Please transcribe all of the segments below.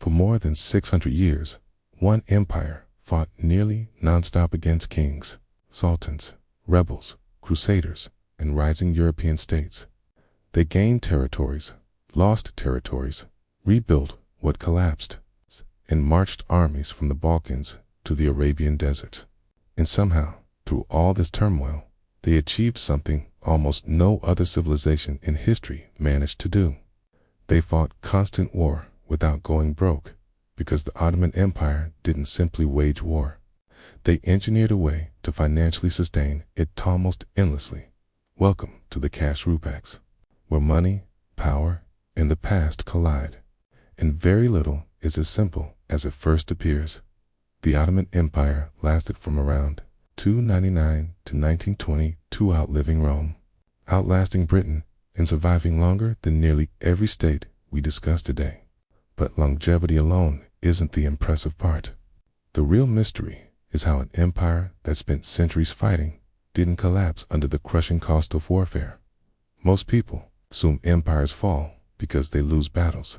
For more than 600 years, one empire fought nearly non-stop against kings, sultans, rebels, crusaders, and rising European states. They gained territories, lost territories, rebuilt what collapsed, and marched armies from the Balkans to the Arabian deserts. And somehow, through all this turmoil, they achieved something almost no other civilization in history managed to do. They fought constant war without going broke, because the Ottoman Empire didn't simply wage war. They engineered a way to financially sustain it almost endlessly. Welcome to the cash rupex, where money, power, and the past collide. And very little is as simple as it first appears. The Ottoman Empire lasted from around 299 to 1922, outliving Rome, outlasting Britain, and surviving longer than nearly every state we discuss today. But longevity alone isn't the impressive part. The real mystery is how an empire that spent centuries fighting didn't collapse under the crushing cost of warfare. Most people assume empires fall because they lose battles.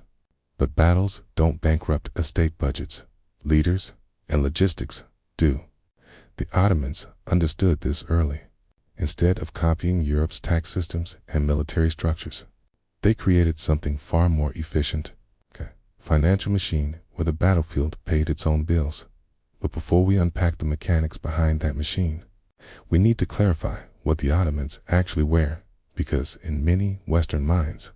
But battles don't bankrupt estate budgets. Leaders and logistics do. The Ottomans understood this early. Instead of copying Europe's tax systems and military structures, they created something far more efficient. Financial machine where the battlefield paid its own bills. But before we unpack the mechanics behind that machine, we need to clarify what the Ottomans actually were, because in many Western minds,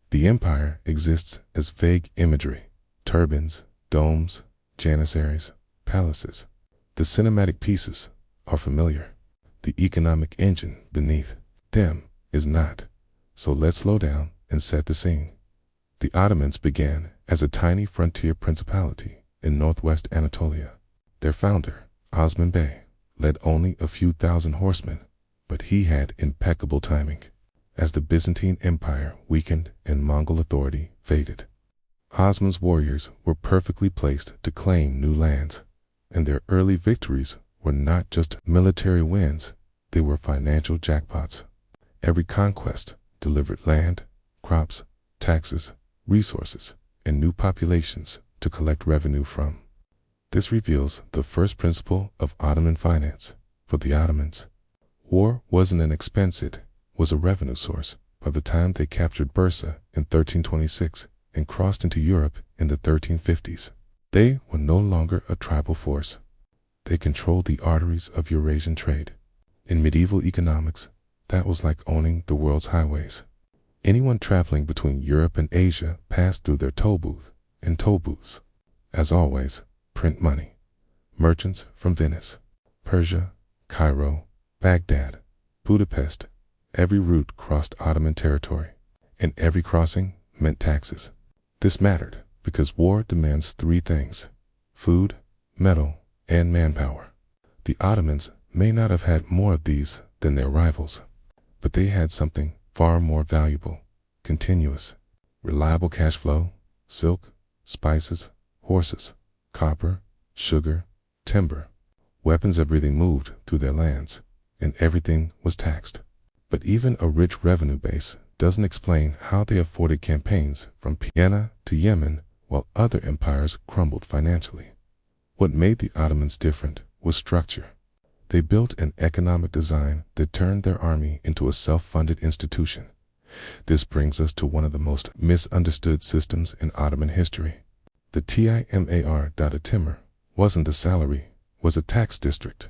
the empire exists as vague imagery: turbans, domes, janissaries, palaces. The cinematic pieces are familiar. The economic engine beneath them is not. So let's slow down and set the scene. The Ottomans began as a tiny frontier principality in northwest Anatolia. Their founder, Osman Bey, led only a few thousand horsemen, but he had impeccable timing. As the Byzantine Empire weakened and Mongol authority faded, Osman's warriors were perfectly placed to claim new lands, and their early victories were not just military wins, they were financial jackpots. Every conquest delivered land, crops, taxes, resources, and new populations to collect revenue from. This reveals the first principle of Ottoman finance. For the Ottomans, war wasn't an expense, it was a revenue source. By the time they captured Bursa in 1326 and crossed into Europe in the 1350s, they were no longer a tribal force. They controlled the arteries of Eurasian trade. In medieval economics, that was like owning the world's highways. Anyone traveling between Europe and Asia passed through their toll booth and toll booths. As always, print money. Merchants from Venice, Persia, Cairo, Baghdad, Budapest, every route crossed Ottoman territory, and every crossing meant taxes. This mattered because war demands three things: food, metal, and manpower. The Ottomans may not have had more of these than their rivals, but they had something far more valuable: continuous, reliable cash flow, silk, spices, horses, copper, sugar, timber, weapons. Everything moved through their lands, and everything was taxed. But even a rich revenue base doesn't explain how they afforded campaigns from Vienna to Yemen while other empires crumbled financially. What made the Ottomans different was structure. They built an economic design that turned their army into a self-funded institution. This brings us to one of the most misunderstood systems in Ottoman history. The timar. A timar wasn't a salary, was a tax district.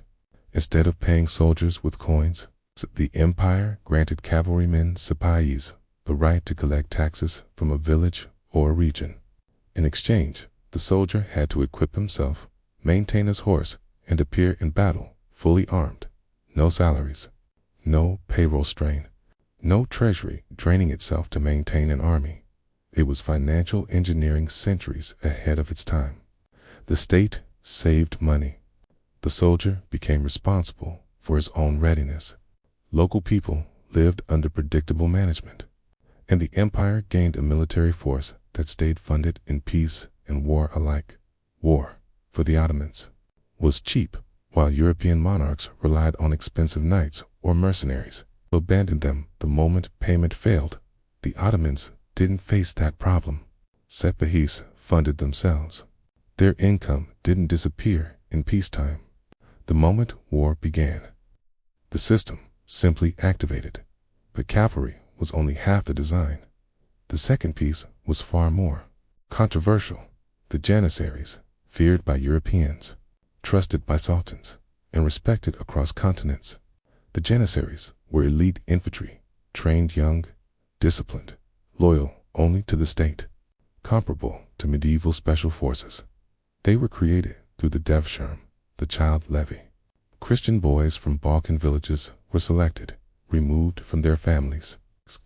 Instead of paying soldiers with coins, the empire granted cavalrymen sipahis the right to collect taxes from a village or a region. In exchange, the soldier had to equip himself, maintain his horse, and appear in battle fully armed. No salaries, no payroll strain, no treasury draining itself to maintain an army. It was financial engineering centuries ahead of its time. The state saved money. The soldier became responsible for his own readiness. Local people lived under predictable management, and the empire gained a military force that stayed funded in peace and war alike. War, for the Ottomans, was cheap, while European monarchs relied on expensive knights or mercenaries who abandoned them the moment payment failed. The Ottomans didn't face that problem. Sepahis funded themselves. Their income didn't disappear in peacetime. The moment war began, the system simply activated. But cavalry was only half the design. The second piece was far more controversial. The Janissaries, feared by Europeans, trusted by sultans, and respected across continents. The Janissaries were elite infantry, trained young, disciplined, loyal only to the state, comparable to medieval special forces. They were created through the devshirm, the child levy. Christian boys from Balkan villages were selected, removed from their families,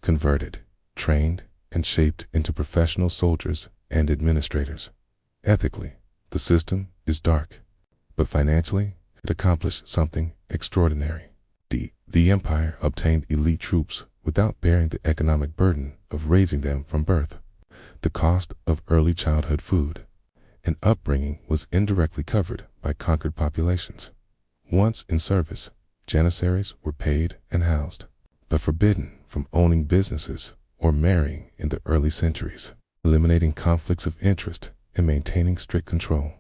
converted, trained, and shaped into professional soldiers and administrators. Ethically, the system is dark, but financially, it accomplished something extraordinary. The empire obtained elite troops without bearing the economic burden of raising them from birth. The cost of early childhood food and upbringing was indirectly covered by conquered populations. Once in service, Janissaries were paid and housed, but forbidden from owning businesses or marrying in the early centuries, eliminating conflicts of interest and maintaining strict control.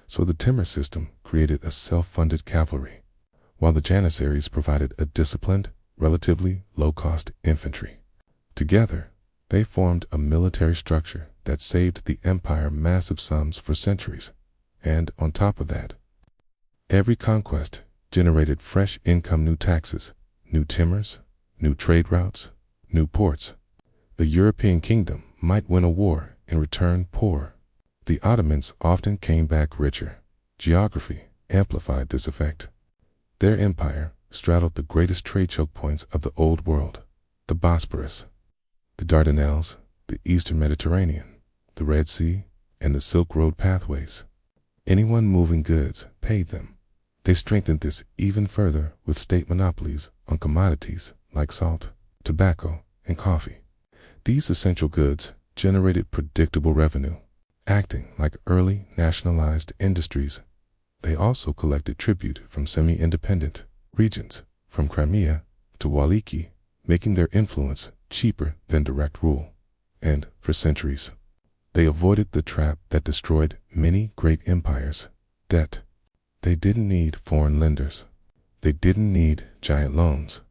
So the timar system created a self-funded cavalry, while the Janissaries provided a disciplined, relatively low-cost infantry. Together, they formed a military structure that saved the empire massive sums for centuries. And on top of that, every conquest generated fresh income, new taxes, new timars, new trade routes, new ports. The European kingdom might win a war and return poor. The Ottomans often came back richer. Geography amplified this effect. Their empire straddled the greatest trade choke points of the Old World: the Bosporus, the Dardanelles, the Eastern Mediterranean, the Red Sea, and the Silk Road pathways. Anyone moving goods paid them. They strengthened this even further with state monopolies on commodities like salt, tobacco, and coffee. These essential goods generated predictable revenue, acting like early nationalized industries. They also collected tribute from semi-independent regions, from Crimea to Wallachia, making their influence cheaper than direct rule. And, for centuries, they avoided the trap that destroyed many great empires: debt. They didn't need foreign lenders. They didn't need giant loans.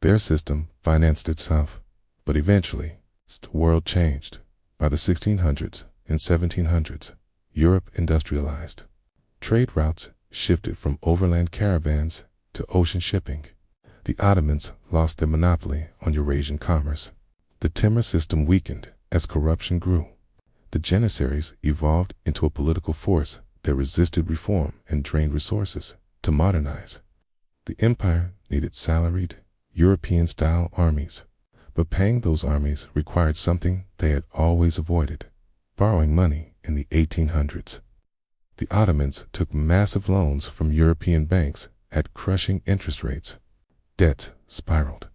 Their system financed itself. But eventually, the world changed. By the 1600s and 1700s, Europe industrialized. Trade routes shifted from overland caravans to ocean shipping. The Ottomans lost their monopoly on Eurasian commerce. The timar system weakened as corruption grew. The Janissaries evolved into a political force that resisted reform and drained resources. To modernize, the empire needed salaried, European-style armies. But paying those armies required something they had always avoided: borrowing money in the 1800s. The Ottomans took massive loans from European banks at crushing interest rates. Debt spiraled.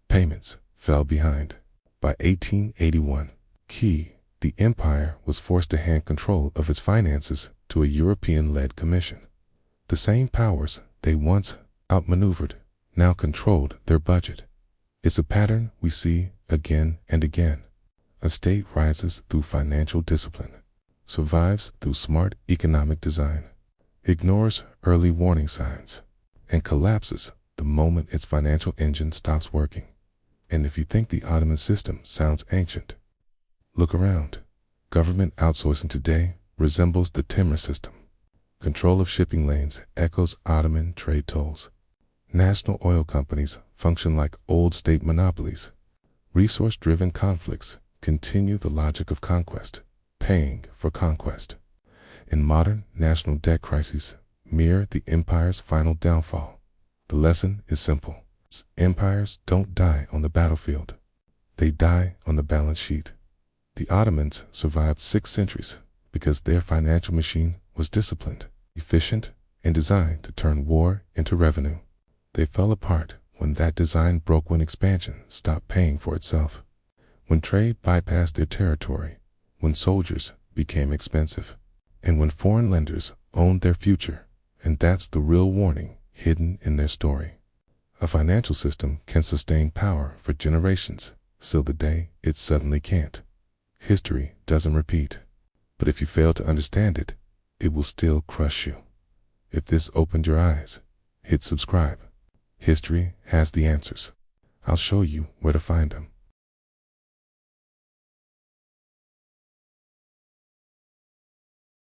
Payments fell behind. By 1881, the empire was forced to hand control of its finances to a European-led commission. The same powers they once outmaneuvered now controlled their budget. It's a pattern we see again and again. A state rises through financial discipline, survives through smart economic design, ignores early warning signs, and collapses the moment its financial engine stops working. And if you think the Ottoman system sounds ancient, look around. Government outsourcing today resembles the timar system. Control of shipping lanes echoes Ottoman trade tolls. National oil companies function like old state monopolies. Resource-driven conflicts continue the logic of conquest, paying for conquest. And modern national debt crises mirror the empire's final downfall. The lesson is simple. Empires don't die on the battlefield. They die on the balance sheet. The Ottomans survived 6 centuries because their financial machine was disciplined, efficient, and designed to turn war into revenue. They fell apart when that design broke, when expansion stopped paying for itself, when trade bypassed their territory, when soldiers became expensive, and when foreign lenders owned their future. And that's the real warning hidden in their story. A financial system can sustain power for generations, till the day it suddenly can't. History doesn't repeat. But if you fail to understand it, it will still crush you. If this opened your eyes, hit subscribe. History has the answers. I'll show you where to find them.